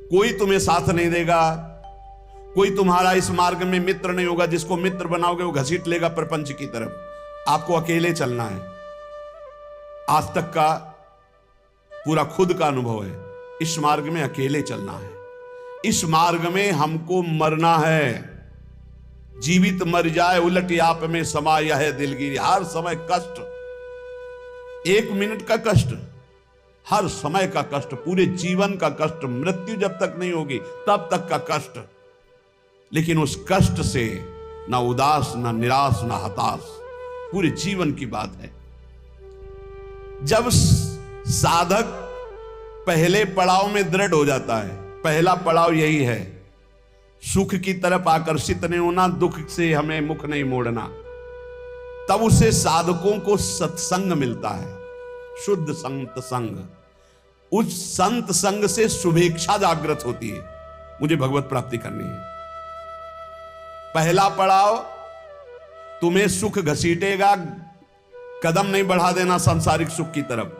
कोई तुम्हें साथ नहीं देगा, कोई तुम्हारा इस मार्ग में मित्र नहीं होगा। जिसको मित्र बनाओगे वो घसीट लेगा प्रपंच की तरफ। आपको अकेले चलना है। आज तक का पूरा खुद का अनुभव है, इस मार्ग में अकेले चलना है। इस मार्ग में हमको मरना है। जीवित मर जाए उलट आप में समा यह है दिलगिरी। हर समय कष्ट, 1 मिनट का कष्ट, हर समय का कष्ट, पूरे जीवन का कष्ट। मृत्यु जब तक नहीं होगी तब तक का कष्ट। लेकिन उस कष्ट से ना उदास, ना निराश, ना हताश, पूरे जीवन की बात है। जब साधक पहले पड़ाव में दृढ़ हो जाता है, पहला पड़ाव यही है, सुख की तरफ आकर्षित नहीं होना, दुख से हमें मुख नहीं मोड़ना। तब उसे साधकों को सत्संग मिलता है, शुद्ध संत संग। उस संत संग से शुभेच्छा जागृत होती है, मुझे भगवत प्राप्ति करनी है। पहला पड़ाव, तुम्हें सुख घसीटेगा, कदम नहीं बढ़ा देना सांसारिक सुख की तरफ।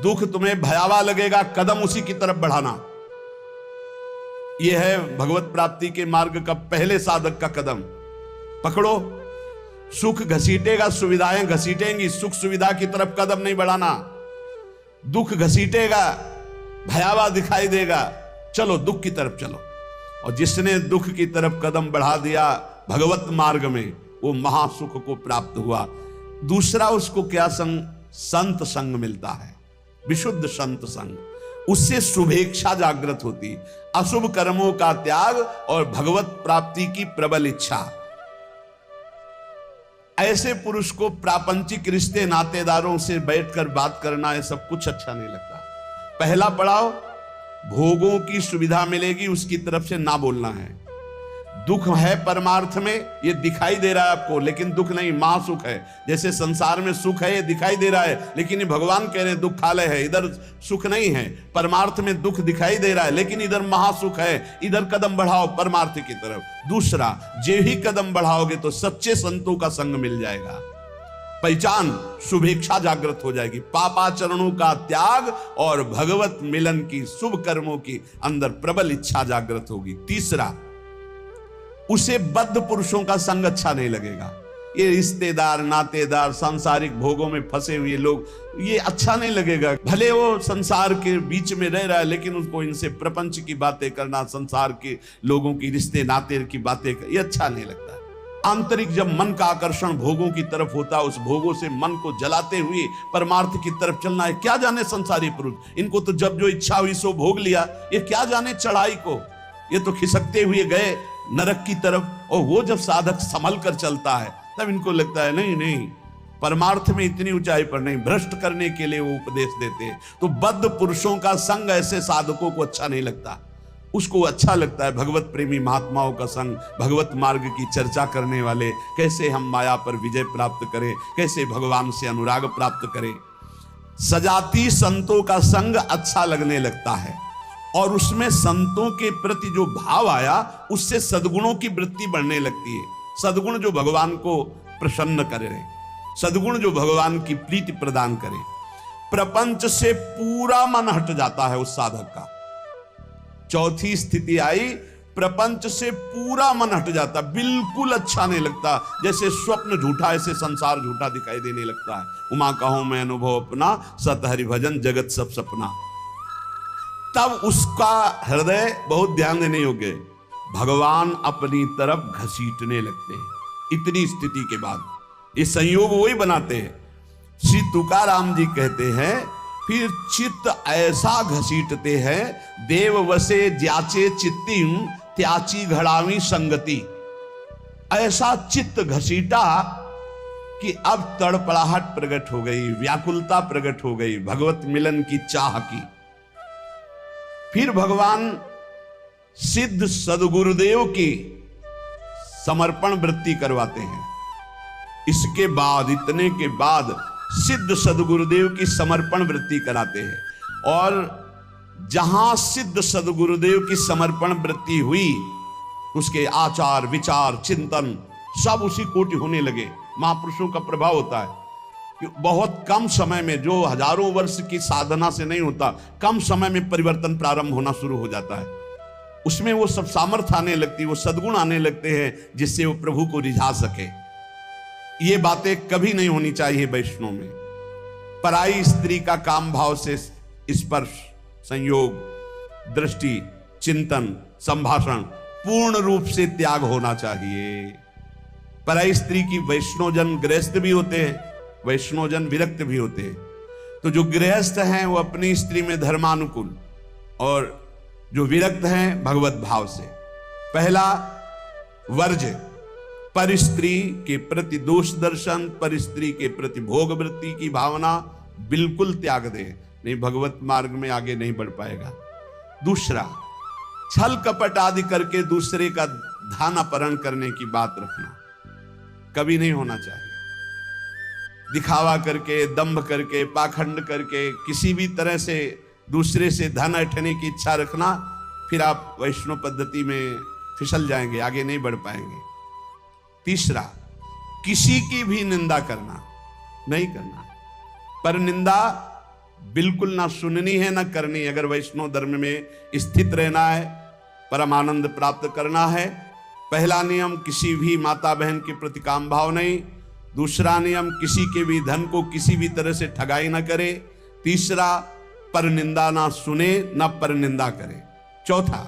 दुख तुम्हें भयावह लगेगा, कदम उसी की तरफ बढ़ाना। यह है भगवत प्राप्ति के मार्ग का पहले साधक का कदम। पकड़ो, सुख घसीटेगा, सुविधाएं घसीटेंगी, सुख सुविधा की तरफ कदम नहीं बढ़ाना। दुख घसीटेगा, भयावह दिखाई देगा, चलो दुख की तरफ चलो। और जिसने दुख की तरफ कदम बढ़ा दिया भगवत मार्ग में, वो महासुख को प्राप्त हुआ। दूसरा उसको क्या संग? संत संग मिलता है, विशुद्ध संत संग। उससे शुभेच्छा जागृत होती, अशुभ कर्मों का त्याग और भगवत प्राप्ति की प्रबल इच्छा। ऐसे पुरुष को प्रापंचिक रिश्ते, नातेदारों से बैठकर बात करना, ये सब कुछ अच्छा नहीं लगता। पहला पड़ाव, भोगों की सुविधा मिलेगी उसकी तरफ से ना बोलना है। दुख है परमार्थ में, ये दिखाई दे रहा है आपको, लेकिन दुख नहीं, महासुख है। जैसे संसार में सुख है, ये दिखाई दे रहा है, लेकिन ये भगवान कह रहे हैं दुखालय है, इधर सुख नहीं है। परमार्थ में दुख दिखाई दे रहा है, लेकिन इधर महासुख है, इधर कदम बढ़ाओ परमार्थ की तरफ। दूसरा, जे ही कदम बढ़ाओगे तो सच्चे संतों का संग मिल जाएगा, पहचान, शुभेच्छा जागृत हो जाएगी, पापाचरणों का त्याग और भगवत मिलन की, शुभ कर्मों की अंदर प्रबल इच्छा जागृत होगी। तीसरा, उसे बद्ध पुरुषों का संग अच्छा नहीं लगेगा। ये रिश्तेदार, नातेदार, सांसारिक भोगों में फंसे हुए लोग, ये अच्छा नहीं लगेगा। भले वो संसार के बीच में रह रहा है, लेकिन उसको इनसे प्रपंच की बातें करना, संसार के लोगों की रिश्ते नाते की बातें, ये अच्छा नहीं लगता। आंतरिक जब मन का आकर्षण भोगों की तरफ होता, उस भोगों से मन को जलाते हुए परमार्थ की तरफ चलना है। क्या जाने संसारी पुरुष, इनको तो जब जो इच्छा हुई सो भोग लिया, ये क्या जाने चढ़ाई को, ये तो खिसकते हुए गए नरक की तरफ। और वो जब साधक संभल कर चलता है तब इनको लगता है नहीं नहीं, परमार्थ में इतनी ऊंचाई पर नहीं, भ्रष्ट करने के लिए वो उपदेश देते हैं। तो बद्ध पुरुषों का संग ऐसे साधकों को अच्छा नहीं लगता। उसको अच्छा लगता है भगवत प्रेमी महात्माओं का संग, भगवत मार्ग की चर्चा करने वाले, कैसे हम माया पर विजय प्राप्त करें, कैसे भगवान से अनुराग प्राप्त करें। सजाती संतों का संग अच्छा लगने लगता है, और उसमें संतों के प्रति जो भाव आया, उससे सद्गुणों की वृत्ति बढ़ने लगती है। सद्गुण जो भगवान को प्रसन्न करे, सद्गुण जो भगवान की प्रीति प्रदान करे। प्रपंच से पूरा मन हट जाता है उस साधक का। चौथी स्थिति आई, प्रपंच से पूरा मन हट जाता, बिल्कुल अच्छा नहीं लगता। जैसे स्वप्न झूठा, ऐसे संसार झूठा दिखाई देने लगता है। उमा कहूं मैं अनुभव अपना, सत हरि भजन जगत सब सपना। तब उसका हृदय, बहुत ध्यान देने योग्य, भगवान अपनी तरफ घसीटने लगते हैं। इतनी स्थिति के बाद ये संयोग वही बनाते हैं। श्री तुकाराम जी कहते हैं, फिर चित्त ऐसा घसीटते हैं, देव वसे ज्याचे चित्तिम त्याची घड़ावी संगति। ऐसा चित्त घसीटा कि अब तड़पड़ाहट प्रकट हो गई, व्याकुलता प्रकट हो गई, भगवत मिलन की चाह की। फिर भगवान सिद्ध सदगुरुदेव की समर्पण वृत्ति करवाते हैं। इसके बाद, इतने के बाद सिद्ध सदगुरुदेव की समर्पण वृत्ति कराते हैं। और जहां सिद्ध सदगुरुदेव की समर्पण वृत्ति हुई, उसके आचार, विचार, चिंतन सब उसी कोटि होने लगे। महापुरुषों का प्रभाव होता है कि बहुत कम समय में, जो हजारों वर्ष की साधना से नहीं होता, कम समय में परिवर्तन प्रारंभ होना शुरू हो जाता है। उसमें वो सब सामर्थ्य आने लगती, वो सद्गुण आने लगते हैं जिससे वो प्रभु को रिझा सके। ये बातें कभी नहीं होनी चाहिए वैष्णव में। पराई स्त्री का काम भाव से स्पर्श, संयोग, दृष्टि, चिंतन, संभाषण पूर्ण रूप से त्याग होना चाहिए। पराई स्त्री की वैष्णवजन गृहस्थ भी होते हैं, वैष्णवजन विरक्त भी होते हैं। तो जो गृहस्थ हैं वो अपनी स्त्री में धर्मानुकूल, और जो विरक्त हैं भगवत भाव से। पहला वर्ज, पर स्त्री के प्रति दोष दर्शन, पर स्त्री के प्रति भोग वृत्ति की भावना बिल्कुल त्याग दे, नहीं भगवत मार्ग में आगे नहीं बढ़ पाएगा। दूसरा, छल कपट आदि करके दूसरे का धन अपहरण करने की बात रखना कभी नहीं होना चाहिए। दिखावा करके, दंभ करके, पाखंड करके किसी भी तरह से दूसरे से धन ऐंठने की इच्छा रखना, फिर आप वैष्णव पद्धति में फिसल जाएंगे, आगे नहीं बढ़ पाएंगे। तीसरा, किसी की भी निंदा करना नहीं करना, पर निंदा बिल्कुल ना सुननी है ना करनी। अगर वैष्णव धर्म में स्थित रहना है, परम आनंद प्राप्त करना है, पहला नियम किसी भी माता बहन के प्रति काम भाव नहीं। दूसरा नियम किसी के भी धन को किसी भी तरह से ठगाई ना करे। तीसरा, पर निंदा ना सुने ना पर निंदा करे। चौथा,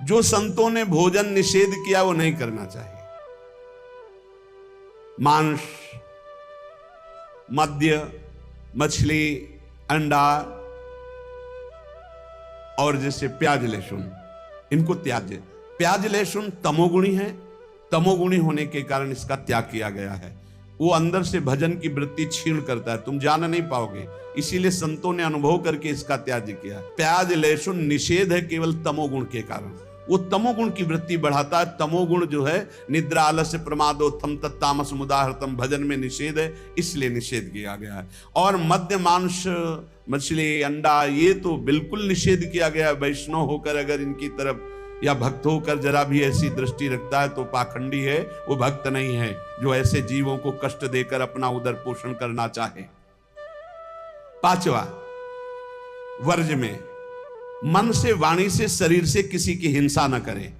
जो संतों ने भोजन निषेध किया वो नहीं करना चाहिए। मांस, मद्य, मछली, अंडा और जैसे प्याज लहसुन, इनको त्याज्य। प्याज लहसुन तमोगुणी है, तमोगुणी होने के कारण इसका त्याग किया गया है। वो अंदर से भजन की वृत्ति छीण करता है, तुम जान नहीं पाओगे, इसीलिए संतों ने अनुभव करके इसका त्याग किया। प्याज लहसुन निषेध है केवल तमोगुण के कारण, वो तमोगुण की वृत्ति बढ़ाता है। तमोगुण जो है निद्रा, आलस्य, प्रमादोत्थम तत्तामस मुदाहृतम, भजन में निषेध है, इसलिए निषेध किया गया है। और मद्य, मांस, मछली, अंडा ये तो बिल्कुल निषेध किया गया है। वैष्णव होकर अगर इनकी तरफ या भक्त होकर जरा भी ऐसी दृष्टि रखता है तो पाखंडी है, वो भक्त नहीं है जो ऐसे जीवों को कष्ट देकर अपना उदर पोषण करना चाहे। पांचवा, वर्ज में मन से, वाणी से, शरीर से किसी की हिंसा न करे।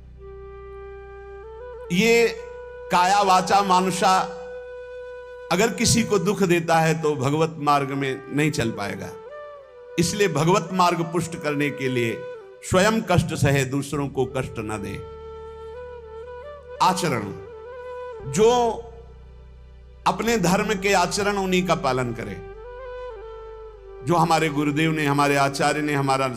ये काया वाचा मानुषा अगर किसी को दुख देता है तो भगवत मार्ग में नहीं चल पाएगा। इसलिए भगवत मार्ग पुष्ट करने के लिए स्वयं कष्ट सहे, दूसरों को कष्ट न दे। आचरण, जो अपने धर्म के आचरण उन्हीं का पालन करे। जो हमारे गुरुदेव ने, हमारे आचार्य ने हमारा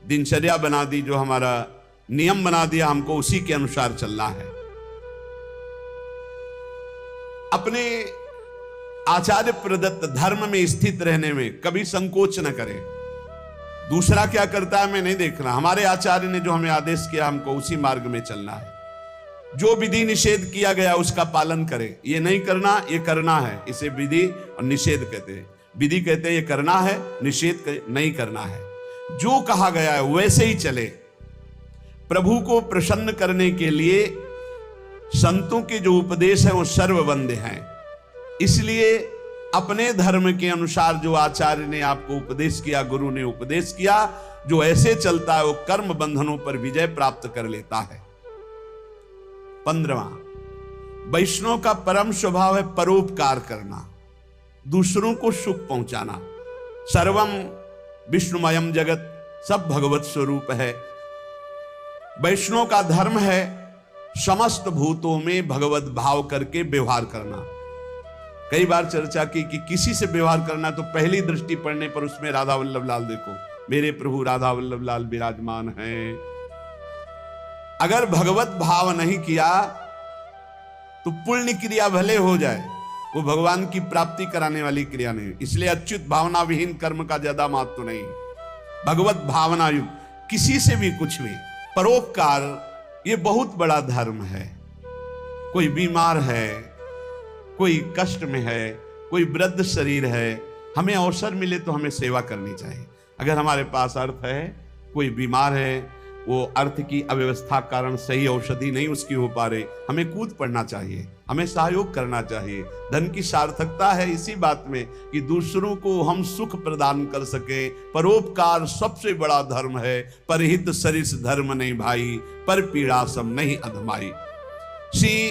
दिनचर्या बना दी, जो हमारा नियम बना दिया, हमको उसी के अनुसार चलना है। अपने आचार्य प्रदत्त धर्म में स्थित रहने में कभी संकोच न करें। दूसरा क्या करता है मैं नहीं देखना, हमारे आचार्य ने जो हमें आदेश किया हमको उसी मार्ग में चलना है। जो विधि निषेध किया गया उसका पालन करें। ये नहीं करना, ये करना है, इसे विधि और निषेध कहते हैं। विधि कहते हैं ये करना है, निषेध नहीं करना है। जो कहा गया है वैसे ही चले। प्रभु को प्रसन्न करने के लिए संतों के जो उपदेश है वो सर्ववंद्य हैं। इसलिए अपने धर्म के अनुसार जो आचार्य ने आपको उपदेश किया, गुरु ने उपदेश किया, जो ऐसे चलता है वो कर्म बंधनों पर विजय प्राप्त कर लेता है। 15वां, वैष्णव का परम स्वभाव है परोपकार करना, दूसरों को सुख पहुंचाना। सर्वम विष्णुमयम जगत, सब भगवत स्वरूप है। वैष्णव का धर्म है समस्त भूतों में भगवत भाव करके व्यवहार करना। कई बार चर्चा की कि किसी से व्यवहार करना तो पहली दृष्टि पड़ने पर उसमें राधा वल्लभ लाल देखो, मेरे प्रभु राधा वल्लभ लाल विराजमान हैं। अगर भगवत भाव नहीं किया तो पुण्य क्रिया भले हो जाए, वो भगवान की प्राप्ति कराने वाली क्रिया नहीं। इसलिए अच्युत भावना विहीन कर्म का ज्यादा महत्व नहीं, भगवत भावना युक्त किसी से भी कुछ भी। परोपकार ये बहुत बड़ा धर्म है। कोई बीमार है, कोई कष्ट में है, कोई वृद्ध शरीर है, हमें अवसर मिले तो हमें सेवा करनी चाहिए। अगर हमारे पास अर्थ है, कोई बीमार है, वो अर्थ की अव्यवस्था कारण सही औषधि नहीं उसकी हो पा रही, हमें कूद पड़ना चाहिए, हमें सहयोग करना चाहिए। धन की सार्थकता है इसी बात में कि दूसरों को हम सुख प्रदान कर सके। परोपकार सबसे बड़ा धर्म है। परहित सरिस धर्म नहीं भाई, पर पीड़ा सम नहीं अधमाई। श्री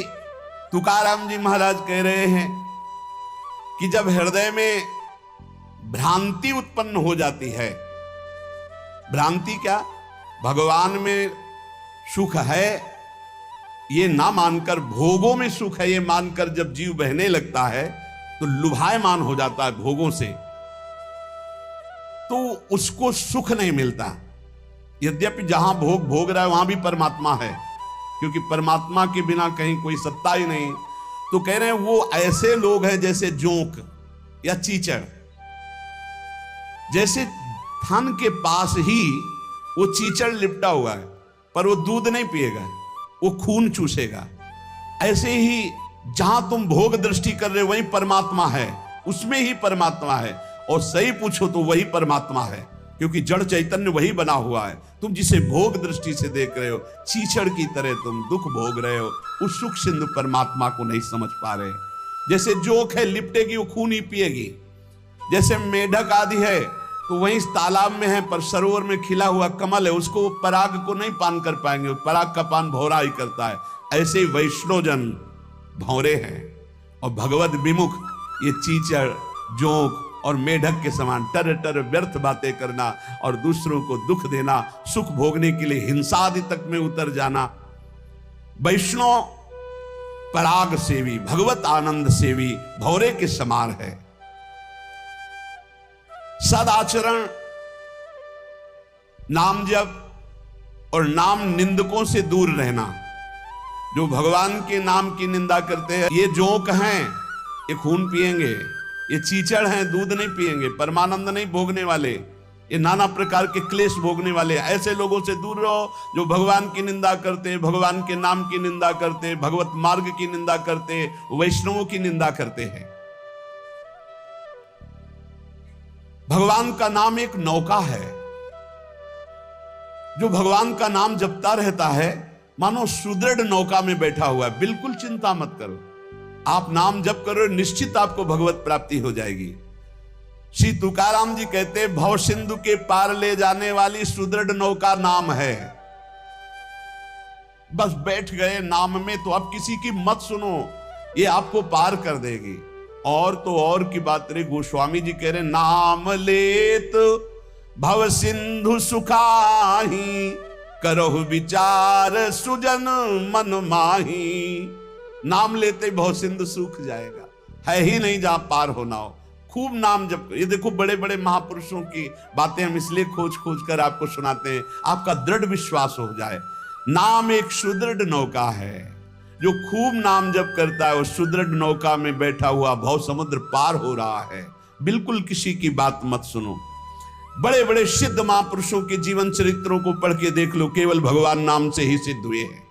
तुकाराम जी महाराज कह रहे हैं कि जब हृदय में भ्रांति उत्पन्न हो जाती है, भ्रांति क्या, भगवान में सुख है ये ना मानकर, भोगों में सुख है ये मानकर जब जीव बहने लगता है तो लुभायमान हो जाता है भोगों से, तो उसको सुख नहीं मिलता। यद्यपि जहां भोग भोग रहा है वहां भी परमात्मा है, क्योंकि परमात्मा के बिना कहीं कोई सत्ता ही नहीं। तो कह रहे हैं वो ऐसे लोग हैं जैसे जोंक या चीचड़, जैसे थन के पास ही वो चीचड़ लिपटा हुआ है पर वो दूध नहीं पिएगा, वो खून चूसेगा। ऐसे ही जहां तुम भोग दृष्टि कर रहे हो वही परमात्मा है, उसमें ही परमात्मा है। और सही पूछो तो वही परमात्मा है, क्योंकि जड़ चैतन्य वही बना हुआ है। तुम जिसे भोग दृष्टि से देख रहे हो, चीचड़ की तरह तुम दुख भोग रहे हो, उस सुख सिंधु परमात्मा को नहीं समझ पा रहे। जैसे जोक है, लिपटेगी वो खून ही पिएगी। जैसे मेढक आदि है तो वहीं तालाब में है पर सरोवर में खिला हुआ कमल है, उसको पराग को नहीं पान कर पाएंगे, पराग का पान भौरा ही करता है। ऐसे ही वैष्णोजन भौरे हैं और भगवत विमुख ये चीचड़, जोंक और मेढक के समान टर टर व्यर्थ बातें करना और दूसरों को दुख देना, सुख भोगने के लिए हिंसा आदि तक में उतर जाना। वैष्णव पराग सेवी, भगवत आनंद सेवी भौरे के समान है। सदाचरण, नाम जप और नाम निंदकों से दूर रहना। जो भगवान के नाम की निंदा करते हैं, ये जोंक हैं, ये खून पिएंगे, ये चीचड़ हैं, दूध नहीं पिएंगे, परमानंद नहीं भोगने वाले, ये नाना प्रकार के क्लेश भोगने वाले। ऐसे लोगों से दूर रहो जो भगवान की निंदा करते, भगवान के नाम की निंदा करते, भगवत मार्ग की निंदा करते, वैष्णवों की निंदा करते हैं। भगवान का नाम एक नौका है, जो भगवान का नाम जपता रहता है मानो सुदृढ़ नौका में बैठा हुआ है। बिल्कुल चिंता मत करो, आप नाम जप करो, निश्चित आपको भगवत प्राप्ति हो जाएगी। श्री तुकाराम जी कहते भव सिंधु के पार ले जाने वाली सुदृढ़ नौका नाम है। बस बैठ गए नाम में तो अब किसी की मत सुनो, ये आपको पार कर देगी। और तो और की बात रे, गोस्वामी जी कह रहे नाम लेत भव सिंधु सुखाही, करहु विचार सुजन मन माही। नाम लेते भव सिंधु सूख जाएगा, है ही नहीं जहां पार होना हो। खूब नाम जप, ये देखो बड़े बड़े महापुरुषों की बातें हम इसलिए खोज खोज कर आपको सुनाते हैं, आपका दृढ़ विश्वास हो जाए। नाम एक सुदृढ़ नौका है, जो खूब नाम जप करता है वो सुदृढ़ नौका में बैठा हुआ भव समुद्र पार हो रहा है। बिल्कुल किसी की बात मत सुनो। बड़े बड़े सिद्ध महापुरुषों के जीवन चरित्रों को पढ़ के देख लो, केवल भगवान नाम से ही सिद्ध हुए हैं।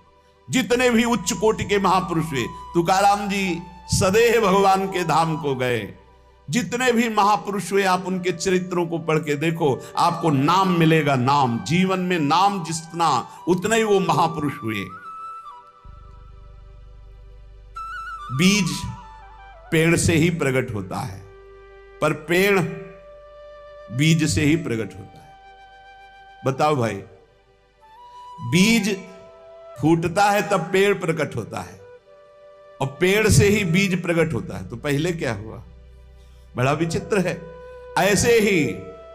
जितने भी उच्च कोटि के महापुरुष हुए, तुकाराम जी सदैव भगवान के धाम को गए। जितने भी महापुरुष हुए आप उनके चरित्रों को पढ़ के देखो, आपको नाम मिलेगा। नाम जीवन में नाम जितना उतने ही वो महापुरुष हुए। बीज पेड़ से ही प्रकट होता है, पर पेड़ बीज से ही प्रकट होता है। बताओ भाई, बीज फूटता है तब पेड़ प्रकट होता है और पेड़ से ही बीज प्रकट होता है, तो पहले क्या हुआ? बड़ा विचित्र है। ऐसे ही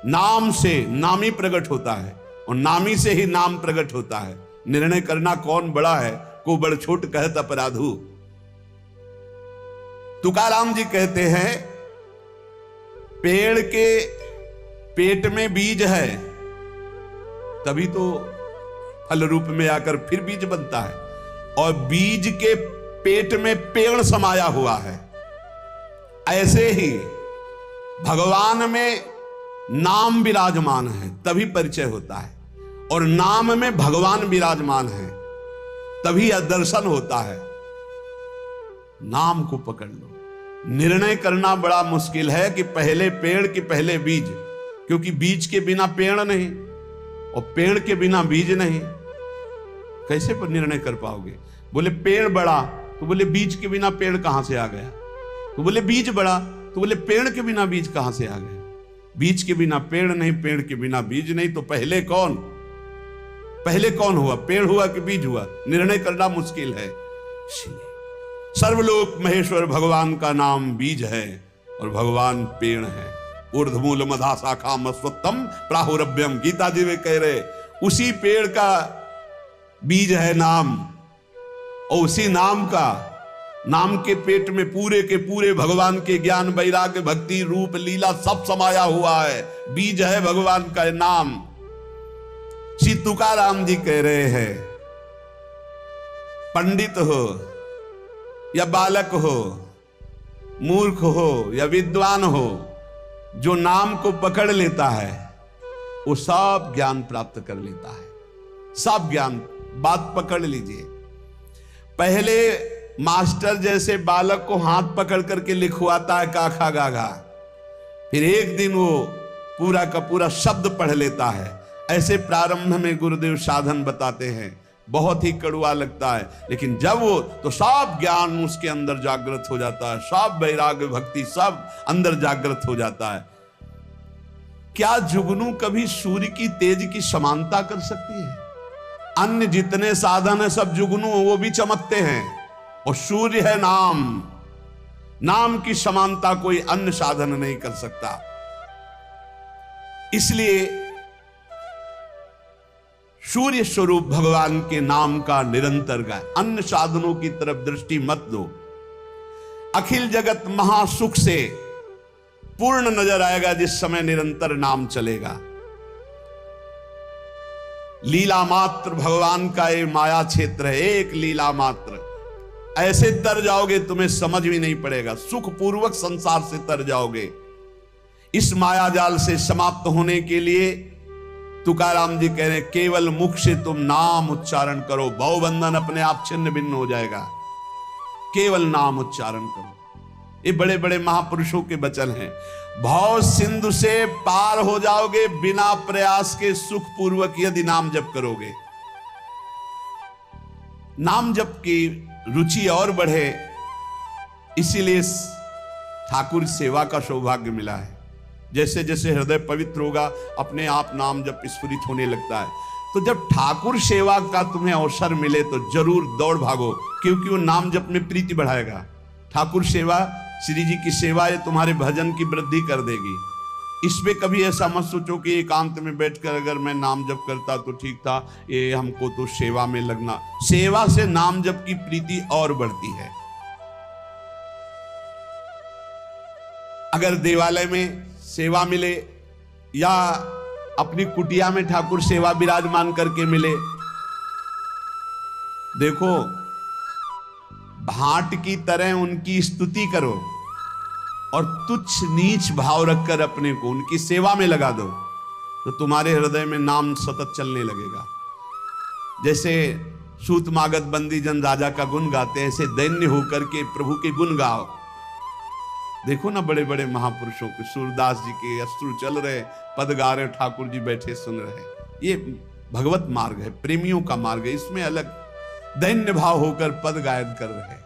नाम से नामी प्रकट होता है और नामी से ही नाम प्रकट होता है। निर्णय करना कौन बड़ा है, को बड़ छोट कहत अपराधु। तुकाराम जी कहते हैं पेड़ के पेट में बीज है तभी तो फल रूप में आकर फिर बीज बनता है, और बीज के पेट में पेड़ समाया हुआ है। ऐसे ही भगवान में नाम विराजमान है तभी परिचय होता है, और नाम में भगवान विराजमान है तभी दर्शन होता है। नाम को पकड़ लो। निर्णय करना बड़ा मुश्किल है कि पहले पेड़ कि पहले बीज, क्योंकि बीज के बिना पेड़ नहीं और पेड़ के बिना बीज नहीं। कैसे पर निर्णय कर पाओगे? बोले पेड़ बढ़ा, तो बोले बीज के बिना पेड़ कहां से आ गया? तो बोले बीज बढ़ा, तो बोले पेड़ के बिना बीज कहां से आ गया? बीज के बिना पेड़ नहीं, पेड़ के बिना बीज नहीं, तो पहले कौन हुआ? पेड़ हुआ कि बीज हुआ? निर्णय करना मुश्किल है। सर्वलोक महेश्वर भगवान का नाम बीज है और भगवान पेड़ है। ऊर्ध्वमूल मधा शाखा मस्वत्तम प्राहुरभ्यम, गीता जी में कह रहे उसी पेड़ का बीज है नाम, और उसी नाम के पेट में पूरे के पूरे भगवान के ज्ञान वैराग्य भक्ति रूप लीला सब समाया हुआ है। बीज है भगवान का नाम। श्री तुकाराम जी कह रहे हैं, पंडित हो या बालक हो, मूर्ख हो या विद्वान हो, जो नाम को पकड़ लेता है वो सब ज्ञान प्राप्त कर लेता है। सब ज्ञान, बात पकड़ लीजिए। पहले मास्टर जैसे बालक को हाथ पकड़ करके लिखवाता है काखा गाघा, फिर एक दिन वो पूरा का पूरा शब्द पढ़ लेता है। ऐसे प्रारंभ में गुरुदेव साधन बताते हैं, बहुत ही कड़वा लगता है, लेकिन जब वो तो सब ज्ञान उसके अंदर जागृत हो जाता है, सब वैराग्य भक्ति सब अंदर जागृत हो जाता है। क्या जुगनू कभी सूर्य की तेज की समानता कर सकती है? अन्य जितने साधन है सब जुगनू वो भी चमकते हैं, और सूर्य है नाम की समानता कोई अन्य साधन नहीं कर सकता। इसलिए सूर्य स्वरूप भगवान के नाम का निरंतर गाय, अन्य साधनों की तरफ दृष्टि मत दो। अखिल जगत महासुख से पूर्ण नजर आएगा जिस समय निरंतर नाम चलेगा। लीला मात्र भगवान का ये माया क्षेत्र है, एक लीला मात्र। ऐसे तर जाओगे तुम्हें समझ भी नहीं पड़ेगा, सुख पूर्वक संसार से तर जाओगे। इस माया जाल से समाप्त होने के लिए तुकाराम जी कह रहे हैं, केवल मुख से तुम नाम उच्चारण करो, भवबंधन अपने आप छिन्न भिन्न हो जाएगा। केवल नाम उच्चारण करो। ये बड़े बड़े महापुरुषों के वचन हैं। भव सिंधु से पार हो जाओगे बिना प्रयास के, सुख पूर्वक यदि नाम जप करोगे। नाम जप की रुचि और बढ़े, इसीलिए ठाकुर सेवा का सौभाग्य मिला है। जैसे जैसे हृदय पवित्र होगा अपने आप नाम जप स्फुरित होने लगता है। तो जब ठाकुर सेवा का तुम्हें अवसर मिले तो जरूर दौड़ भागो, क्योंकि वो नाम जप में प्रीति बढ़ाएगा। ठाकुर सेवा, श्री जी की सेवा, ये तुम्हारे भजन की वृद्धि कर देगी। इसमें कभी ऐसा मत सोचो कि एकांत में बैठकर अगर मैं नाम जप करता तो ठीक था, ये हमको तो सेवा में लगना। सेवा से नाम जप की प्रीति और बढ़ती है। अगर देवालय में सेवा मिले या अपनी कुटिया में ठाकुर सेवा विराजमान करके मिले, देखो भाट की तरह उनकी स्तुति करो और तुच्छ नीच भाव रखकर अपने को उनकी सेवा में लगा दो, तो तुम्हारे हृदय में नाम सतत चलने लगेगा। जैसे सूत मागध बंदी जन राजा का गुण गाते हैं, ऐसे दैन्य होकर के प्रभु के गुण गाओ। देखो ना बड़े बड़े महापुरुषों के, सूरदास जी के अश्रु चल रहे, पद गा रहे, ठाकुर जी बैठे सुन रहे। ये भगवत मार्ग है, प्रेमियों का मार्ग है। इसमें अलग दैन्य भाव होकर पद गायन कर रहे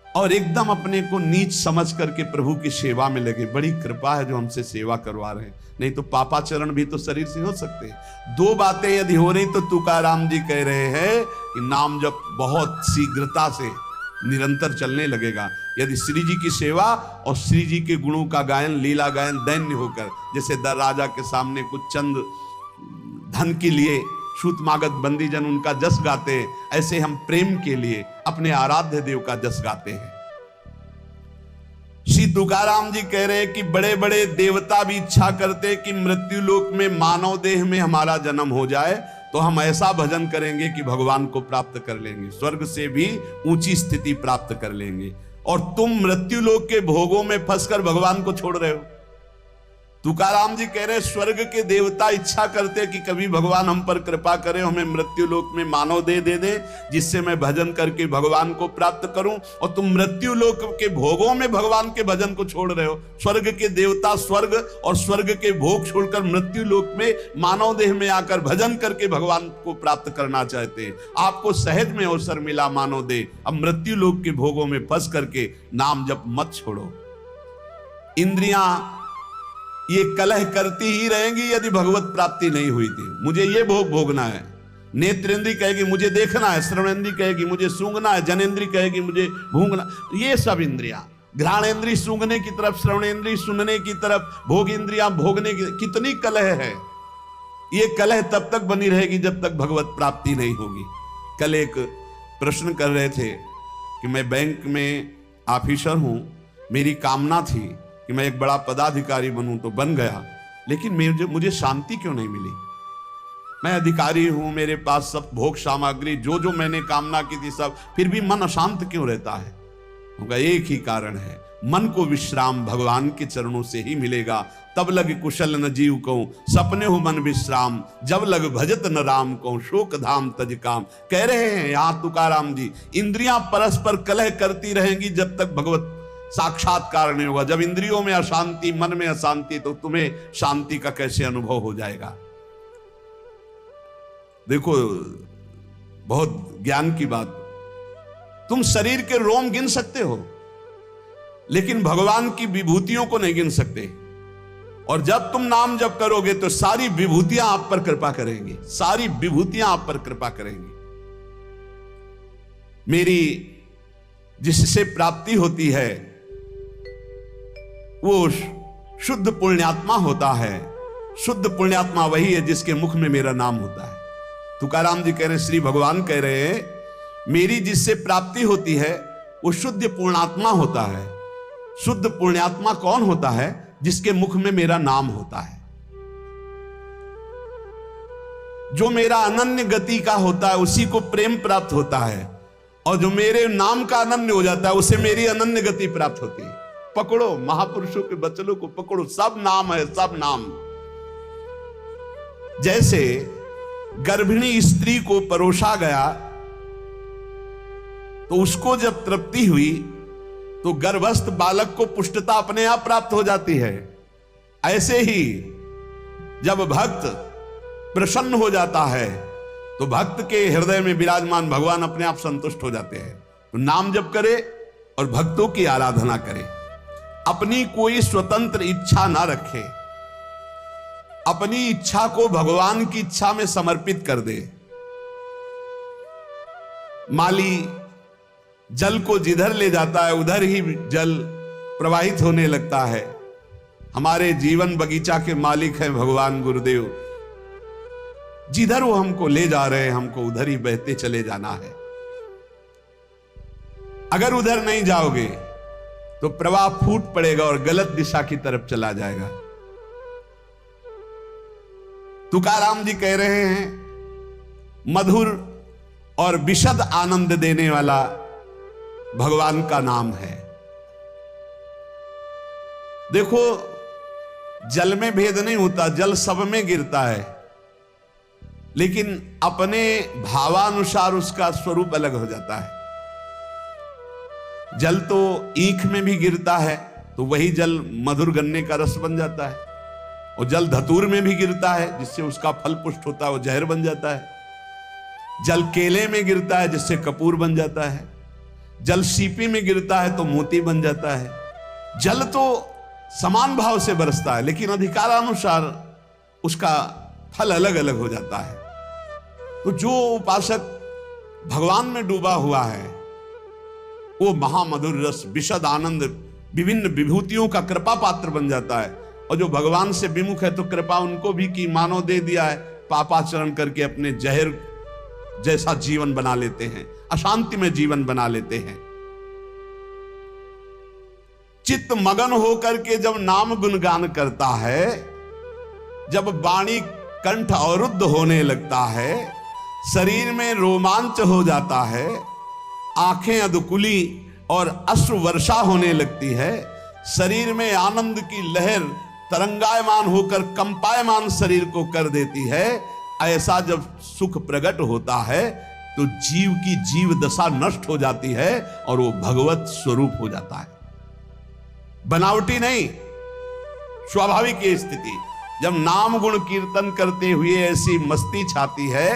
और एकदम अपने को नीच समझ करके प्रभु की सेवा में लगे। बड़ी कृपा है जो हमसे सेवा करवा रहे हैं, नहीं तो पापाचरण भी तो शरीर से हो सकते हैं। दो बातें यदि हो रही तो तुकाराम जी कह रहे हैं कि नाम जब बहुत शीघ्रता से निरंतर चलने लगेगा। यदि श्री जी की सेवा और श्री जी के गुणों का गायन, लीला गायन दैन्य होकर, जैसे राजा के सामने कुछ चंद धन के लिए सूत मागध बंदी जन उनका जस गाते हैं, ऐसे हम प्रेम के लिए अपने आराध्य देव का जस गाते हैं। श्री तुकाराम जी कह रहे हैं कि बड़े बड़े देवता भी इच्छा करते कि मृत्यु लोक में मानव देह में हमारा जन्म हो जाए, तो हम ऐसा भजन करेंगे कि भगवान को प्राप्त कर लेंगे, स्वर्ग से भी ऊंची स्थिति प्राप्त कर लेंगे। और तुम मृत्यु लोक के भोगों में फंसकर भगवान को छोड़ रहे हो। तुकाराम जी कह रहे स्वर्ग के देवता इच्छा करते कि कभी भगवान हम पर कृपा करें, हमें मृत्यु लोक में मानव दे दे जिससे मैं भजन करके भगवान को प्राप्त करूं, और तुम मृत्यु लोक के भोगों में भगवान के भजन को छोड़ रहे हो। स्वर्ग के देवता स्वर्ग और स्वर्ग के भोग छोड़कर मृत्यु लोक में मानव देह में आकर भजन करके भगवान को प्राप्त करना चाहते हैं। आपको सहज में अवसर मिला मानव देह, अब मृत्यु लोक के भोगों में फंस करके नाम जप मत छोड़ो। इंद्रियां ये कलह करती ही रहेंगी यदि भगवत प्राप्ति नहीं हुई थी। मुझे ये भोग भोगना है, नेत्रेंद्री कहेगी मुझे देखना है, श्रवणेंद्री कहेगी मुझे सूंघना है, जनेंद्री कहेगी मुझे भूंगना। ये सब इंद्रियां, घ्राणेंद्री सूंघने की तरफ, श्रवणेंद्री सुनने की तरफ, भोग इंद्रियां भोगने की, कितनी कलह है। ये कलह तब तक बनी रहेगी जब तक भगवत प्राप्ति नहीं होगी। कल एक प्रश्न कर रहे थे कि मैं बैंक में ऑफिसर हूं, मेरी कामना थी कि मैं एक बड़ा पदाधिकारी बनूं, तो बन गया, लेकिन मुझे शांति क्यों नहीं मिली। मैं अधिकारी हूं, मेरे पास सब भोग सामग्री जो जो मैंने कामना की थी सब, फिर भी मन अशांत क्यों रहता है। उनका एक ही कारण है, मन को विश्राम भगवान के चरणों से ही मिलेगा। तब लग कुशल न जीव कहूं, सपने हो मन विश्राम, जब लग भजत न राम कहूं, शोक धाम तज काम। कह रहे हैं यहां तुकाराम जी, इंद्रियां परस्पर कलह करती रहेंगी जब तक भगवत साक्षात्कार नहीं होगा। जब इंद्रियों में अशांति, मन में अशांति, तो तुम्हें शांति का कैसे अनुभव हो जाएगा। देखो बहुत ज्ञान की बात, तुम शरीर के रोम गिन सकते हो लेकिन भगवान की विभूतियों को नहीं गिन सकते। और जब तुम नाम जप करोगे तो सारी विभूतियां आप पर कृपा करेंगी, सारी विभूतियां आप पर कृपा करेंगी। मेरी जिससे प्राप्ति होती है वो शुद्ध पुण्यात्मा होता है। शुद्ध पुण्यात्मा वही है जिसके मुख में मेरा नाम होता है। तुकाराम जी कह रहे, श्री भगवान कह रहे हैं मेरी जिससे प्राप्ति होती है वो शुद्ध पुण्यात्मा होता है। शुद्ध पुण्यात्मा कौन होता है? जिसके मुख में मेरा नाम होता है, जो मेरा अनन्य गति का होता है, उसी को प्रेम प्राप्त होता है। और जो मेरे नाम का अनन्य हो जाता है उसे मेरी अनन्य गति प्राप्त होती है। पकड़ो महापुरुषों के वचनों को पकड़ो, सब नाम है, सब नाम। जैसे गर्भिणी स्त्री को परोसा गया तो उसको जब तृप्ति हुई तो गर्भस्थ बालक को पुष्टता अपने आप प्राप्त हो जाती है। ऐसे ही जब भक्त प्रसन्न हो जाता है तो भक्त के हृदय में विराजमान भगवान अपने आप संतुष्ट हो जाते हैं। तो नाम जप करे और भक्तों की आराधना करे, अपनी कोई स्वतंत्र इच्छा ना रखे, अपनी इच्छा को भगवान की इच्छा में समर्पित कर दे। माली जल को जिधर ले जाता है उधर ही जल प्रवाहित होने लगता है। हमारे जीवन बगीचा के मालिक हैं भगवान गुरुदेव, जिधर वो हमको ले जा रहे हैं हमको उधर ही बहते चले जाना है। अगर उधर नहीं जाओगे तो प्रवाह फूट पड़ेगा और गलत दिशा की तरफ चला जाएगा। तुकाराम जी कह रहे हैं मधुर और विशद आनंद देने वाला भगवान का नाम है। देखो जल में भेद नहीं होता, जल सब में गिरता है, लेकिन अपने भावानुसार उसका स्वरूप अलग हो जाता है। जल तो ईख में भी गिरता है तो वही जल मधुर गन्ने का रस बन जाता है, और जल धतूर में भी गिरता है जिससे उसका फल पुष्ट होता है, वो जहर बन जाता है। जल केले में गिरता है जिससे कपूर बन जाता है, जल सीपी में गिरता है तो मोती बन जाता है। जल तो समान भाव से बरसता है लेकिन अधिकारानुसार उसका फल अलग अलग हो जाता है। तो जो उपासक भगवान में डूबा हुआ है वो महामधुर रस, विशद आनंद, विभिन्न विभूतियों का कृपा पात्र बन जाता है। और जो भगवान से विमुख है तो कृपा उनको भी की मानव दे दिया है, पापाचरण करके अपने जहर जैसा जीवन बना लेते हैं, अशांति में जीवन बना लेते हैं। चित्त मगन होकर के जब नाम गुणगान करता है, जब वाणी कंठ अवरुद्ध होने लगता है, शरीर में रोमांच हो जाता है, आंखें अधकुली और अश्रु वर्षा होने लगती है, शरीर में आनंद की लहर तरंगायमान होकर कंपायमान शरीर को कर देती है। ऐसा जब सुख प्रकट होता है तो जीव की जीव दशा नष्ट हो जाती है और वो भगवत स्वरूप हो जाता है। बनावटी नहीं, स्वाभाविक ये स्थिति। जब नाम गुण कीर्तन करते हुए ऐसी मस्ती छाती है,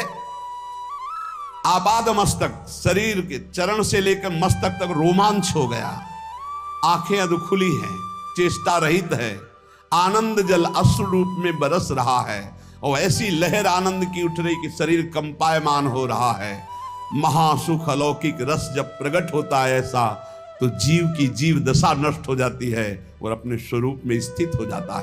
आपाद मस्तक, शरीर के चरण से लेकर मस्तक तक रोमांच हो गया, आंखें अधखुली हैं, चेष्टा रहित है, आनंद जल अश्रु रूप में बरस रहा है और ऐसी लहर आनंद की उठ रही कि शरीर कंपायमान हो रहा है। महासुख अलौकिक रस जब प्रकट होता है ऐसा, तो जीव की जीव दशा नष्ट हो जाती है और अपने स्वरूप में स्थित हो जाता है।